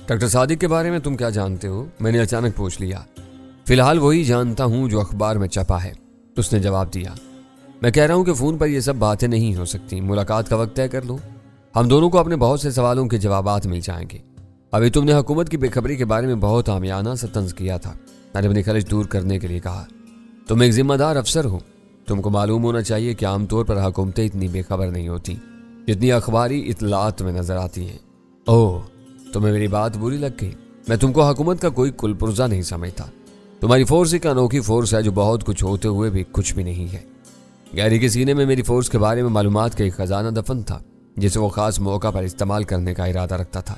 Doctor صادق کے بارے میں تم کیا جانتے ہو؟ میں نے اچانک پوچھ لیا۔ فی الحال وہی جانتا ہوں جو اخبار میں چھپا ہے، اس نے جواب دیا۔ میں کہہ رہا ہوں کہ فون پر یہ سب باتیں نہیں ہو سکتی، ملاقات کا وقت طے کر لو، ہم دونوں کو اپنے بہت سے سوالوں کے جوابات مل جائیں گے۔ ابھی تم نے حکومت کی بے خبری کے بارے میں بہت عامیانہ سا طنز کیا تھا، میں نے اپنی خلش دور کرنے کے لیے کہا۔ تم ایک ذمہ دار افسر ہو، تم کو معلوم ہونا چاہیے کہ عام طور پر حکومتیں اتنی بے خبر نہیں ہوتی جتنی اخباری اطلاعات میں نظر آتی ہیں۔ اوہ، تمہیں میری بات بری لگ گئی؟ میں تم کو حکومت کا کوئی کل پرزہ نہیں سمجھتا، تمہاری فورس ایک انوکھی فورس ہے جو بہت کچھ ہوتے ہوئے بھی کچھ بھی نہیں ہے۔ گہری کے سینے میں میری فورس کے بارے میں معلومات کا ایک خزانہ دفن تھا جسے وہ خاص موقع پر استعمال کرنے کا ارادہ رکھتا تھا،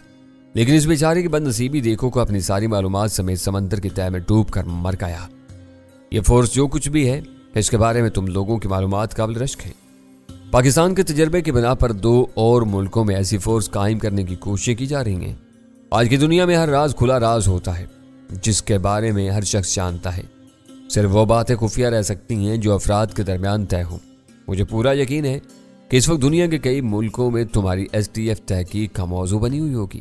لیکن اس بیچارے کی بد نصیبی دیکھو کو اپنی ساری معلومات سمیت سمندر کی تہہ میں ڈوب کر مر گیا۔ یہ فورس جو کچھ بھی ہے اس کے بارے میں تم لوگوں کی معلومات قابل رشک ہیں۔ پاکستان کے تجربے کی بنا پر 2 اور ملکوں میں ایسی فورس قائم کرنے کی کوششیں کی جا رہی ہیں۔ آج کی دنیا میں ہر راز کھلا راز ہوتا ہے جس کے بارے میں ہر شخص جانتا ہے، صرف وہ باتیں خفیہ رہ سکتی ہیں جو افراد کے درمیان طے ہوں۔ مجھے پورا یقین ہے کہ اس وقت دنیا کے کئی ملکوں میں تمہاری STF تحقیق کا موضوع بنی ہوئی ہوگی۔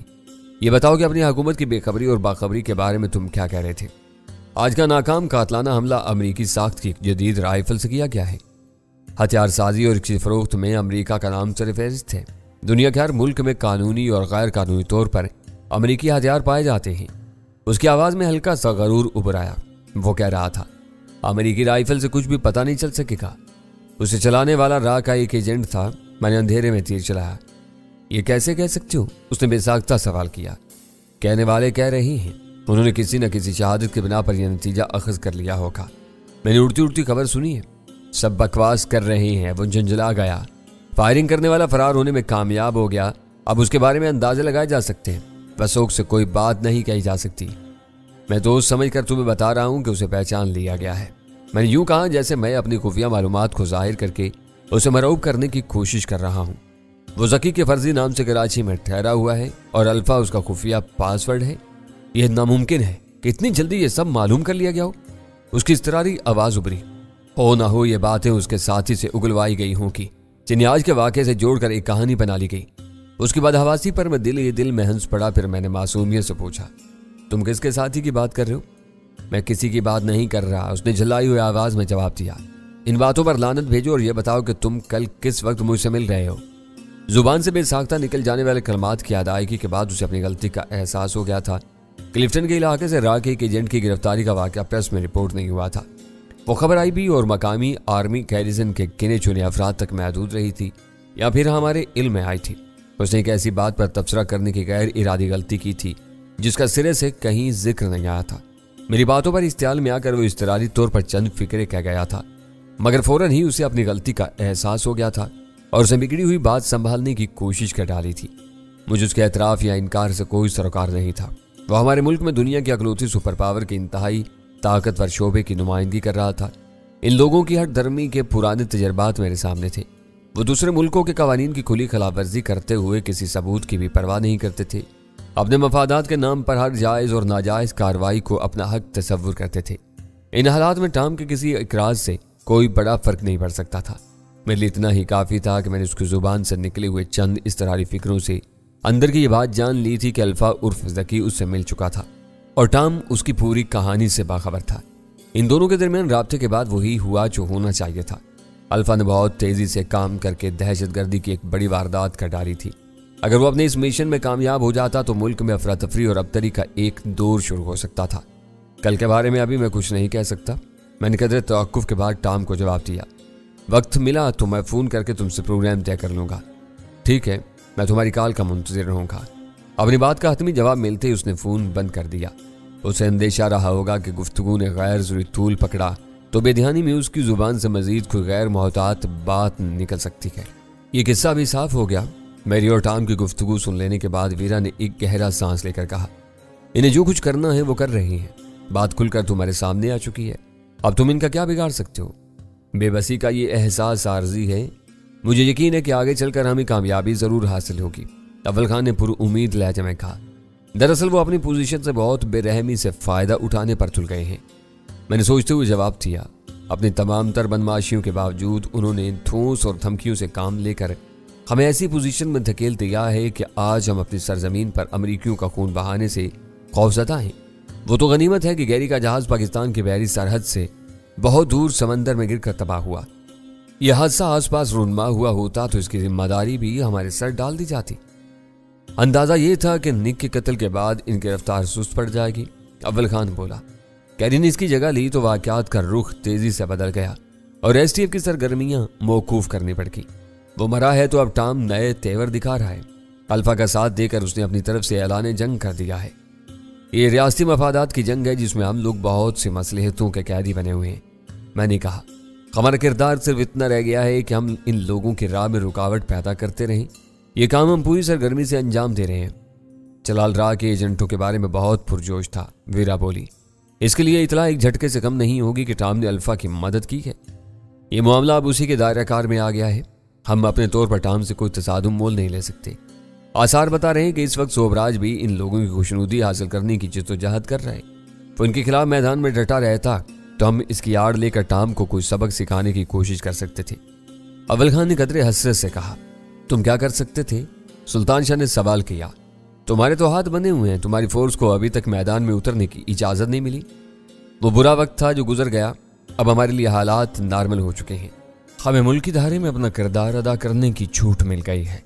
یہ بتاؤ کہ اپنی حکومت کی بے خبری اور باخبری کے بارے میں تم کیا کہہ رہے تھے؟ آج کا ناکام قاتلانہ حملہ امریکی ساخت کی جدید رائفل سے کیا گیا ہے۔ ہتھیار سازی اور اس کی فروخت میں امریکہ کا نام سر فہرست ہے۔ دنیا کے ہر ملک میں قانونی اور غیر قانونی طور پر امریکی ہتھیار پائے جاتے ہیں۔ اس کی آواز میں ہلکا سا غرور ابھر آیا۔ وہ کہہ رہا تھا امریکی رائفل سے کچھ بھی پتہ نہیں چل سکے گا، اسے چلانے والا راہ کا ایک ایجنٹ تھا۔ میں نے اندھیرے میں تیر چلایا۔ یہ کیسے کہہ سکتے ہو؟ اس نے بے ساختہ سوال کیا۔ کہنے والے کہہ رہے ہیں انہوں نے کسی نہ کسی شہادت کے بنا پر یہ نتیجہ اخذ کر لیا ہوگا۔ میں نے اڑتی اڑتی خبر سنی ہے، سب بکواس کر رہے ہیں۔ وہ جھنجھلا گیا۔ فائرنگ کرنے والا فرار ہونے میں کامیاب ہو گیا، اب اس کے بارے میں اندازے لگائے جا سکتے ہیں، وثوق سے کوئی بات نہیں کہی جا سکتی۔ میں دوست سمجھ کر تمہیں بتا رہا ہوں کہ اسے پہچان لیا گیا ہے۔ میں نے یوں کہا جیسے میں اپنی خفیہ معلومات کو ظاہر کر کے اسے مرعوب کرنے کی کوشش کر رہا ہوں۔ وہ ذکی کے فرضی نام سے کراچی میں ٹھہرا ہوا ہے اور الفا اس کا خفیہ پاسورڈ ہے۔ یہ ناممکن ہے کہ اتنی جلدی یہ سب معلوم کر لیا گیا ہو۔ اس کی اضطراری آواز ابھری۔ ہو نہ ہو یہ باتیں اس کے ساتھی سے اگلوائی گئی ہوں کہ جنہیں آج کے واقعے سے جوڑ کر ایک کہانی بنا لی گئی۔ اس کی بدحواسی پر میں دل میں ہنس پڑا۔ پھر میں نے معصومیت سے پوچھا، تم کس کے ساتھی کی بات کر رہے ہو؟ میں کسی کی بات نہیں کر رہا، اس نے جھلائی ہوئی آواز میں جواب دیا۔ ان باتوں پر لعنت بھیجو اور یہ بتاؤ کہ تم کل کس وقت مجھ سے مل رہے ہو۔ زبان سے بے ساختہ نکل جانے والے کلمات کی ادائیگی کے بعد اسے اپنی غلطی کا احساس ہو گیا تھا۔ کلفٹن کے علاقے سے راہ کے ایک ایجنٹ کی گرفتاری کا واقعہ پریس میں رپورٹ نہیں ہوا تھا۔ وہ خبر آئی بھی اور مقامی آرمی گیریزن کے گنے چنے افراد تک محدود رہی تھی یا پھر ہمارے علم میں آئی تھی۔ اس نے ایک ایسی بات پر تبصرہ کرنے کی غیر ارادی غلطی کی تھی جس کا سرے سے کہیں ذکر نہیں آیا تھا۔ میری باتوں پر استعال میں آ کر وہ اضطراری طور پر چند فکرے کہہ گیا تھا، مگر فوراً ہی اسے اپنی غلطی کا احساس ہو گیا تھا اور اسے بگڑی ہوئی بات سنبھالنے کی کوشش کر ڈالی تھی۔ مجھے اس کے اعتراف یا انکار سے کوئی سروکار نہیں تھا۔ وہ ہمارے ملک میں دنیا کی اکلوتی سپر پاور کے انتہائی طاقتور شعبے کی نمائندگی کر رہا تھا۔ ان لوگوں کی ہر درمی کے پرانے تجربات میرے سامنے تھے۔ وہ دوسرے ملکوں کے قوانین کی کھلی خلاف ورزی کرتے ہوئے کسی ثبوت کی بھی پرواہ نہیں کرتے تھے۔ اپنے مفادات کے نام پر ہر جائز اور ناجائز کارروائی کو اپنا حق تصور کرتے تھے۔ ان حالات میں ٹام کے کسی اقراض سے کوئی بڑا فرق نہیں پڑ سکتا تھا۔ میرے لیے اتنا ہی کافی تھا کہ میں نے اس کی زبان سے نکلے ہوئے چند اضطراری فکروں سے اندر کی یہ بات جان لی تھی کہ الفا عرف ذکی اس سے مل چکا تھا اور ٹام اس کی پوری کہانی سے باخبر تھا۔ ان دونوں کے درمیان رابطے کے بعد وہی ہوا جو ہونا چاہیے تھا۔ الفا نے بہت تیزی سے کام کر کے دہشت گردی کی ایک بڑی واردات کر ڈالی تھی۔ اگر وہ اپنے اس مشن میں کامیاب ہو جاتا تو ملک میں افراتفری اور ابتری کا ایک دور شروع ہو سکتا تھا۔ کل کے بارے میں ابھی میں کچھ نہیں کہہ سکتا، میں نے قدرے توقف کے بعد ٹام کو جواب دیا۔ وقت ملا تو میں فون کر کے تم سے پروگرام طے کر لوں گا۔ ٹھیک ہے، میں تمہاری کال کا منتظر رہوں گا۔ اپنی بات کا حتمی جواب ملتے ہی اس نے فون بند کر دیا۔ اسے اندیشہ رہا ہوگا کہ گفتگو نے غیر ضروری طول پکڑا تو بے دھیانی میں اس کی زبان سے مزید کوئی غیر محتاط بات نکل سکتی ہے۔ یہ قصہ بھی صاف ہو گیا۔ میری اور ٹام کی گفتگو سن لینے کے بعد ویرا نے ایک گہرا سانس لے کر کہا، انہیں جو کچھ کرنا ہے وہ کر رہی ہیں۔ بات کھل کر تمہارے سامنے آ چکی ہے، اب تم ان کا کیا بگاڑ سکتے ہو؟ بے بسی کا یہ احساس عارضی ہے، مجھے یقین ہے کہ آگے چل کر ہمیں کامیابی ضرور حاصل ہوگی، اول خان نے پر امید لہجے میں کہا۔ دراصل وہ اپنی پوزیشن سے بہت بے رحمی سے فائدہ اٹھانے پر تل گئے ہیں، میں نے سوچتے ہوئے جواب دیا۔ اپنی تمام تر بدمعاشیوں کے باوجود انہوں نے ٹھوس اور دھمکیوں سے کام لے کر ہمیں ایسی پوزیشن میں دھکیل دیا ہے کہ آج ہم اپنی سرزمین پر امریکیوں کا خون بہانے سے خوفزدہ ہیں۔ وہ تو غنیمت ہے کہ گیری کا جہاز پاکستان کی بحری سرحد سے بہت دور سمندر میں گر کر تباہ ہوا۔ یہ حادثہ آس پاس رونما ہوا ہوتا تو اس کی ذمہ داری بھی ہمارے سر ڈال دی جاتی۔ اندازہ یہ تھا کہ نک کے قتل کے بعد ان کی رفتار سست پڑ جائے گی۔ اول خان بولا۔ کیری نے اس کی جگہ لی تو واقعات کا رخ تیزی سے بدل گیا اور ایس ٹی ایف کی سرگرمیاں موقوف کرنی پڑ گئی۔ وہ مرا ہے تو اب ٹام نئے تیور دکھا رہا ہے۔ الفا کا ساتھ دے کر اس نے اپنی طرف سے اعلان جنگ کر دیا ہے۔ یہ ریاستی مفادات کی جنگ ہے جس میں ہم لوگ بہت سی مصلحتوں کے قیدی بنے ہوئے ہیں۔ میں نے کہا ہمارا کردار صرف اتنا رہ گیا ہے کہ ہم ان لوگوں کی راہ میں رکاوٹ پیدا کرتے رہیں۔ یہ کام ہم پوری سرگرمی سے انجام دے رہے ہیں۔ چلال راہ کے ایجنٹوں کے بارے میں بہت پرجوش تھا، ویرا بولی۔ اس کے لیے اطلاع ایک جھٹکے سے کم نہیں ہوگی کہ ٹام نے الفا کی مدد کی ہے۔ یہ معاملہ اب اسی کے دائرہ کار میں آ گیا ہے۔ ہم اپنے طور پر ٹام سے کوئی تصادم مول نہیں لے سکتے۔ آثار بتا رہے ہیں کہ اس وقت سوبراج بھی ان لوگوں کی خوشنودی حاصل کرنے کی جدوجہد کر رہے ہیں۔ وہ ان کے خلاف میدان میں ڈٹا رہتا تو ہم اس کی آڑ لے کر ٹام کو کوئی سبق سکھانے کی کوشش کر سکتے تھے۔ اول خان نے قدرے حسرت سے کہا تم کیا کر سکتے تھے؟ سلطان شاہ نے سوال کیا۔ تمہارے تو ہاتھ بندھے ہوئے ہیں، تمہاری فورس کو ابھی تک میدان میں اترنے کی اجازت نہیں ملی۔ وہ برا وقت تھا جو گزر گیا، اب ہمارے لیے حالات نارمل ہو چکے ہیں۔ ہمیں ملکی دھارے میں اپنا کردار ادا کرنے کی چھوٹ مل گئی ہے۔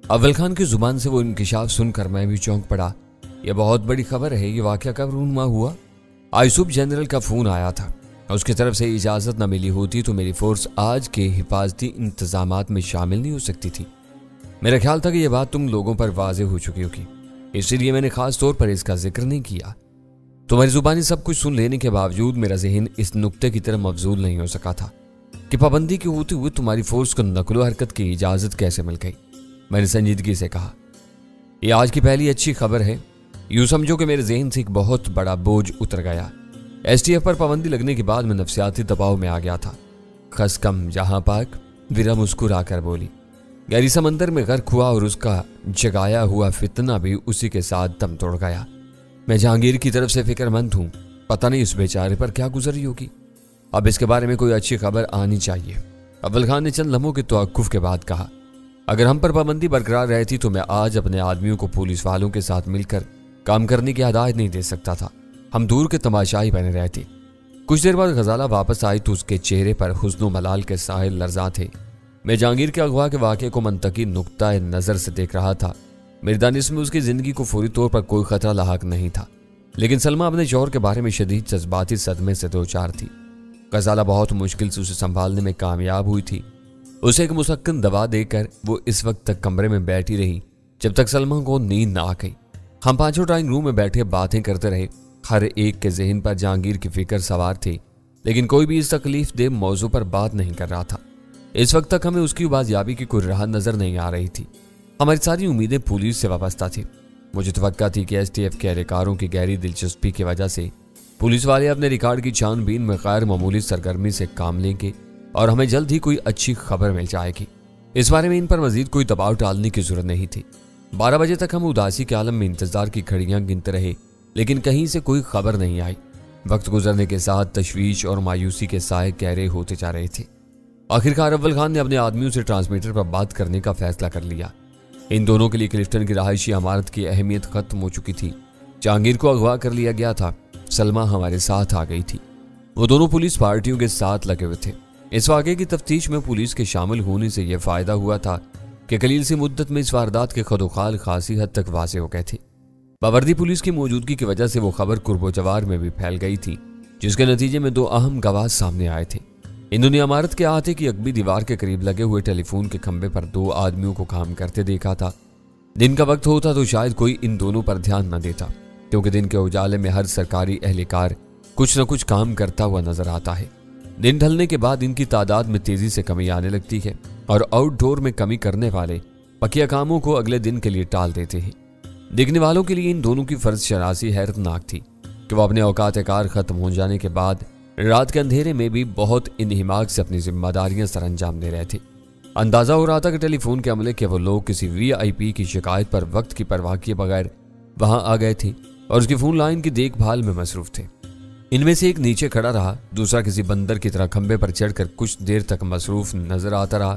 اول خان کی زبان سے وہ انکشاف سن کر میں بھی چونک پڑا۔ یہ بہت بڑی خبر ہے۔ یہ واقعہ کب رونما ہوا؟ آج صبح جنرل کا فون آیا تھا۔ اس کی طرف سے اجازت نہ ملی ہوتی تو میری فورس آج کے حفاظتی انتظامات میں شامل نہیں ہو سکتی تھی۔ میرا خیال تھا کہ یہ بات تم لوگوں پر واضح ہو چکی ہوگی، اسی لیے میں نے خاص طور پر اس کا ذکر نہیں کیا۔ تمہاری زبانی سب کچھ سن لینے کے باوجود میرا ذہن اس نقطے کی طرف مبذول نہیں ہو سکا تھا کہ پابندی کے ہوتے ہوئے تمہاری فورس کو نقل و حرکت کی اجازت کیسے مل گئی۔ میں نے سنجیدگی سے کہا یہ آج کی پہلی اچھی خبر ہے۔ یوں سمجھو کہ میرے ذہن سے ایک بہت بڑا بوجھ اتر گیا۔ ایس ٹی ایف پر پابندی لگنے کے بعد میں نفسیاتی دباؤ میں آ گیا تھا۔ خس کم جہاں پاک، ویرا مسکرا کر بولی۔ گہری سمندر میں غرق ہوا اور اس کا جگایا ہوا فتنہ بھی اسی کے ساتھ دم توڑ گیا۔ میں جہانگیر کی طرف سے فکر مند ہوں، پتہ نہیں اس بیچارے پر کیا گزری ہوگی۔ اب اس کے بارے میں کوئی اچھی خبر آنی چاہیے۔ اول خان نے چند لمحوں کے توقف کے بعد کہا اگر ہم پر پابندی برقرار رہتی تو میں آج اپنے آدمیوں کو پولیس والوں کے ساتھ مل کر کام کرنے کی ہدایت نہیں دے سکتا تھا۔ ہم دور کے تماشائی بنے رہتے۔ کچھ دیر بعد غزالہ واپس آئی تو اس کے چہرے پر حزن و ملال کے سائل لرزاں تھے۔ میں جہانگیر کے اغوا کے واقعے کو منطقی نقطہ نظر سے دیکھ رہا تھا۔ میری دانش میں اس کی زندگی کو فوری طور پر کوئی خطرہ لاحق نہیں تھا، لیکن سلمہ اپنے شوہر کے بارے میں شدید جذباتی صدمے سے دوچار تھی۔ غزالہ بہت مشکل سے اسے سنبھالنے میں کامیاب ہوئی تھی۔ اسے ایک مسکن دوا دے کر وہ اس وقت تک کمرے میں بیٹھی رہی جب تک سلمہ کو نیند نہ آ گئی۔ ہم پانچوں ڈرائنگ روم میں بیٹھے باتیں کرتے رہے۔ ہر ایک کے ذہن پر جہانگیر کی فکر سوار تھی، لیکن کوئی بھی اس تکلیف دہ موضوع پر بات نہیں کر رہا تھا۔ اس وقت تک ہمیں اس کی بازیابی کی کوئی راہ نظر نہیں آ رہی تھی۔ ہماری ساری امیدیں پولیس سے وابستہ تھی۔ مجھے توقع تھی کہ ایس ٹی ایف کے اہلکاروں کی گہری دلچسپی کی وجہ سے پولیس والے اپنے ریکارڈ کی چھان بین میں غیر معمولی سرگرمی سے کام لیں گے اور ہمیں جلد ہی کوئی اچھی خبر مل جائے گی۔ اس بارے میں ان پر مزید کوئی دباؤ ڈالنے کی ضرورت نہیں تھی۔ 12 بجے تک ہم اداسی کے عالم میں انتظار کی گھڑیاں گنتے رہے، لیکن کہیں سے کوئی خبر نہیں آئی۔ وقت گزرنے کے ساتھ تشویش اور مایوسی کے سائے گہرے ہوتے جا رہے تھے۔ آخرکار اول خان نے اپنے آدمیوں سے ٹرانسمیٹر پر بات کرنے کا فیصلہ کر لیا۔ ان دونوں کے لیے کلفٹن کی رہائشی عمارت کی اہمیت ختم ہو چکی تھی۔ جہانگیر کو اغوا کر لیا گیا تھا۔ سلمہ ہمارے ساتھ آ گئی تھی۔ وہ دونوں پولیس پارٹیوں کے ساتھ لگے ہوئے تھے۔ اس واقعے کی تفتیش میں پولیس کے شامل ہونے سے یہ فائدہ ہوا تھا کہ قلیل سی مدت میں اس واردات کے خد و خال خاصی حد تک واضح ہو گئے تھے۔ باوردی پولیس کی موجودگی کی وجہ سے وہ خبر قرب و جوار میں بھی پھیل گئی تھی، جس کے نتیجے میں 2 اہم گواہ سامنے آئے تھے۔ انہوں نے عمارت کے احاطے کی اکبی دیوار کے قریب لگے ہوئے ٹیلی فون کے کھمبے پر 2 آدمیوں کو کام کرتے دیکھا تھا۔ دن کا وقت ہوتا تو شاید کوئی ان دونوں پر دھیان نہ دیتا، کیونکہ دن کے اجالے میں ہر سرکاری اہلکار کچھ نہ کچھ کام کرتا ہوا نظر آتا ہے۔ دن ڈھلنے کے بعد ان کی تعداد میں تیزی سے کمی آنے لگتی ہے اور آؤٹ ڈور میں کمی کرنے والے بقیہ کاموں کو اگلے دن کے لیے ٹال دیتے ہیں۔ دیکھنے والوں کے لیے ان دونوں کی فرض شناسی حیرت ناک تھی کہ وہ اپنے اوقات کار ختم ہو جانے کے بعد رات کے اندھیرے میں بھی بہت انہماک سے اپنی ذمہ داریاں سر انجام دے رہے تھے۔ اندازہ ہو رہا تھا کہ ٹیلی فون کے عملے کے وہ لوگ کسی وی آئی پی کی شکایت پر وقت کی پرواہ کیے بغیر وہاں آ گئے تھے اور اس کی فون لائن کی دیکھ بھال میں مصروف تھے۔ ان میں سے ایک نیچے کھڑا رہا، دوسرا کسی بندر کی طرح کھمبے پر چڑھ کر کچھ دیر تک مصروف نظر آتا رہا۔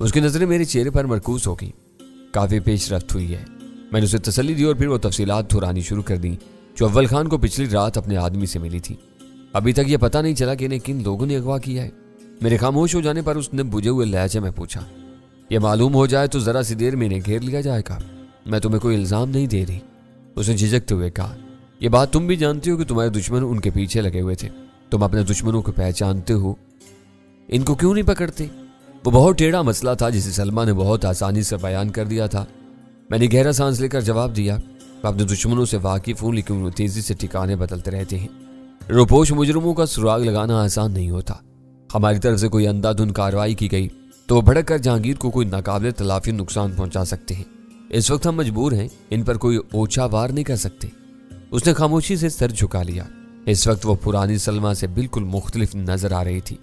اس کی نظریں میرے چہرے پر مرکوز ہو گئی۔ کافی پیش رفت ہوئی ہے، میں نے اسے تسلی دی اور پھر وہ تفصیلات دہرانی شروع کر دی جو اول خان کو پچھلی رات اپنے آدمی سے ملی تھی۔ ابھی تک یہ پتہ نہیں چلا کہ انہیں کن لوگوں نے اغوا کیا ہے۔ میرے خاموش ہو جانے پر اس نے بجھے ہوئے لہجے میں پوچھا، یہ معلوم ہو جائے تو ذرا سی دیر میں انہیں گھیر لیا جائے گا۔ میں تمہیں کوئی الزام نہیں دے رہی، اس نے جھجکتے ہوئے کہا۔ یہ بات تم بھی جانتی ہو کہ تمہارے دشمن ان کے پیچھے لگے ہوئے تھے۔ تم اپنے دشمنوں کو پہچانتے ہو، ان کو کیوں نہیں پکڑتے؟ وہ بہت ٹیڑھا مسئلہ تھا جسے سلمہ نے بہت آسانی سے بیان کر دیا تھا۔ میں نے گہرا سانس لے کر جواب دیا، اپنے دشمنوں سے واقف ہوں لیکن وہ تیزی سے ٹھکانے بدلتے رہتے ہیں۔ روپوش مجرموں کا سراغ لگانا آسان نہیں ہوتا۔ ہماری طرف سے کوئی اندھا دھند کارروائی کی گئی تو وہ بھڑک کر جہانگیر کو کوئی ناقابل تلافی نقصان پہنچا سکتے ہیں۔ اس وقت ہم مجبور ہیں، ان پر کوئی اوچھا وار نہیں کر سکتے۔ اس نے خاموشی سے سر جھکا لیا۔ اس وقت وہ پرانی سلمہ سے بالکل مختلف نظر آ رہی تھی۔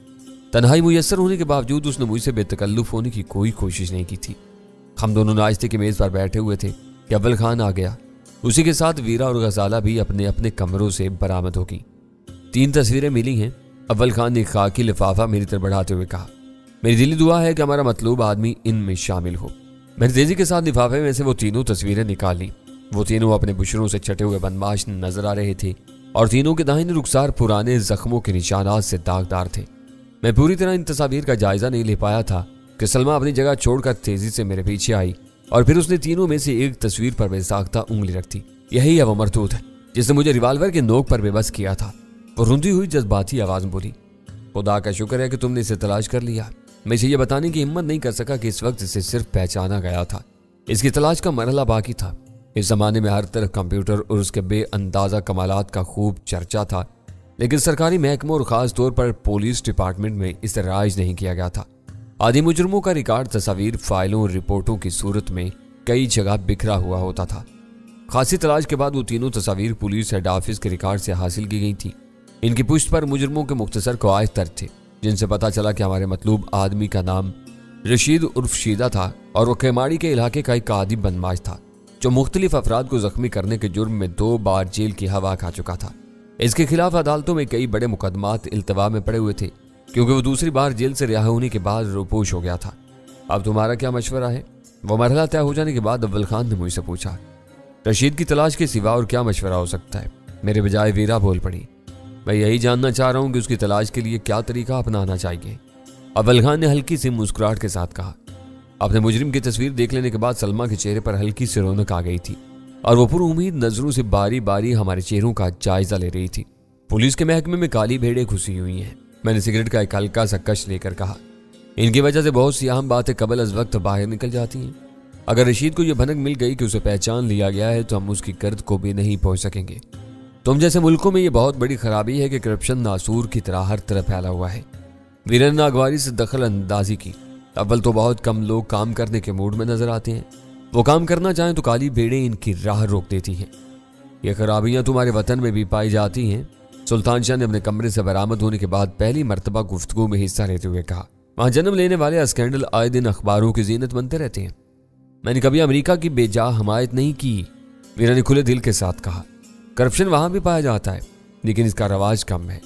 تنہائی میسر ہونے کے باوجود اس نے مجھ سے بے تکلف ہونے کی کوئی کوشش نہیں کی تھی۔ ہم دونوں ناشتے کی میز پر بیٹھے ہوئے تھے کہ اول خان آ گیا۔ اسی کے ساتھ ویرا اور غزالہ بھی اپنے اپنے کمروں سے برآمد ہو گئی۔ 3 تصویریں ملی ہیں، اول خان نے خاکی لفافہ میری طرف بڑھاتے ہوئے کہا۔ میری دلی دعا ہے کہ ہمارا مطلوب آدمی ان میں شامل ہو۔ میں نے تیزی کے ساتھ لفافے میں سے وہ تینوں تصویریں نکال لی۔ وہ تینوں اپنے بشروں سے چھٹے ہوئے بدماش نظر آ رہے تھے اور تینوں کے داہنے رخسار پرانے زخموں کے نشانات سے داغدار تھے۔ میں پوری طرح ان تصاویر کا جائزہ نہیں لے پایا تھا کہ سلمہ اپنی جگہ چھوڑ کر تیزی سے میرے پیچھے آئی اور پھر اس نے تینوں میں سے ایک تصویر پر بے ساختہ انگلی رکھ دی۔ یہی ہے وہ مرتوت جس نے مجھے ریوالور کے نوک پر بے بس کیا تھا۔ وہ روندی ہوئی جذباتی آواز میں بولی، خدا کا شکر ہے کہ تم نے اسے تلاش کر لیا۔ میں اسے یہ بتانے کی ہمت نہیں کر سکا کہ اس وقت اسے صرف پہچانا گیا تھا۔ اس کی تلاش کا مرحلہ باقی تھا۔ اس زمانے میں ہر طرف کمپیوٹر اور اس کے بے اندازہ کمالات کا خوب چرچا تھا، لیکن سرکاری محکموں اور خاص طور پر پولیس ڈپارٹمنٹ میں اسے رائج نہیں کیا گیا تھا۔ آدھی مجرموں کا ریکارڈ تصاویر، فائلوں اور رپورٹوں کی صورت میں کئی جگہ بکھرا ہوا ہوتا تھا۔ خاصی تلاش کے بعد وہ تینوں تصاویر پولیس ہیڈ آفس کے ریکارڈ سے حاصل کی گئی تھیں۔ ان کی پشت پر مجرموں کے مختصر قواعد درج تھے جن سے پتہ چلا کہ ہمارے مطلوب آدمی کا نام رشید عرف شیدہ تھا اور وہ کیماڑی کے علاقے کا ایک عادی بدماش تھا جو مختلف افراد کو زخمی کرنے کے جرم میں 2 بار جیل کی ہوا کھا چکا تھا۔ اس کے خلاف عدالتوں میں کئی بڑے مقدمات التوا میں پڑے ہوئے تھے کیونکہ وہ دوسری بار جیل سے رہا ہونے کے بعد روپوش ہو گیا تھا۔ اب تمہارا کیا مشورہ ہے؟ وہ مرحلہ طے ہو جانے کے بعد اول خان نے مجھ سے پوچھا۔ رشید کی تلاش کے سوا اور کیا مشورہ ہو سکتا ہے؟ میرے بجائے ویرا بول پڑی۔ میں یہی جاننا چاہ رہا ہوں کہ اس کی تلاش کے لیے کیا طریقہ اپنانا چاہیے۔ اول خان نے ہلکی سی مسکراہٹ کے ساتھ کہا۔ اپنے مجرم کی تصویر دیکھ لینے کے بعد سلمہ کے چہرے پر ہلکی سی رونق آ گئی تھی اور وہ پر امید نظروں سے باری باری ہمارے چہروں کا جائزہ لے رہی تھی۔ پولیس کے محکمے میں کالی بھیڑیں گھسی ہوئی ہیں، میں نے سگریٹ کا ایک ہلکا سا کش لے کر کہا۔ ان کی وجہ سے بہت سی اہم باتیں قبل از وقت باہر نکل جاتی ہیں۔ اگر رشید کو یہ بھنک مل گئی کہ اسے پہچان لیا گیا ہے تو ہم اس کی گرد کو بھی نہیں پہنچ سکیں گے۔ تم جیسے ملکوں میں یہ بہت بڑی خرابی ہے کہ کرپشن ناسور کی طرح ہر طرف پھیلا ہوا ہے۔ ویرن نے اغواری سے دخل اندازی کی۔ اول تو بہت کم لوگ کام کرنے کے موڈ میں نظر آتے ہیں، وہ کام کرنا چاہیں تو کالی بھیڑیں ان کی راہ روک دیتی ہیں۔ یہ خرابیاں تمہارے وطن میں بھی پائی جاتی ہیں، سلطان شاہ نے اپنے کمرے سے برآمد ہونے کے بعد پہلی مرتبہ گفتگو میں حصہ لیتے ہوئے کہا۔ وہاں جنم لینے والے اسکینڈل آئے دن اخباروں کی زینت بنتے رہتے ہیں۔ میں نے کبھی امریکہ کی بے جا حمایت نہیں کی، ویرا نے کھلے دل کے ساتھ کہا۔ کرپشن وہاں بھی پایا جاتا ہے لیکن اس کا رواج کم ہے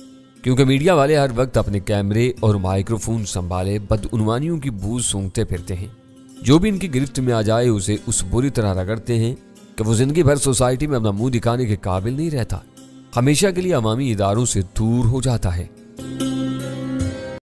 کیونکہ میڈیا والے ہر وقت اپنے کیمرے اور مائکرو فون سنبھالے بدعنوانیوں کی بو سونگتے پھرتے ہیں۔ جو بھی ان کی گرفت میں آ جائے اسے اس بری طرح رگڑتے ہیں کہ وہ زندگی بھر سوسائٹی میں اپنا منہ دکھانے کے قابل نہیں رہتا، ہمیشہ کے لیے عوامی اداروں سے دور ہو جاتا ہے۔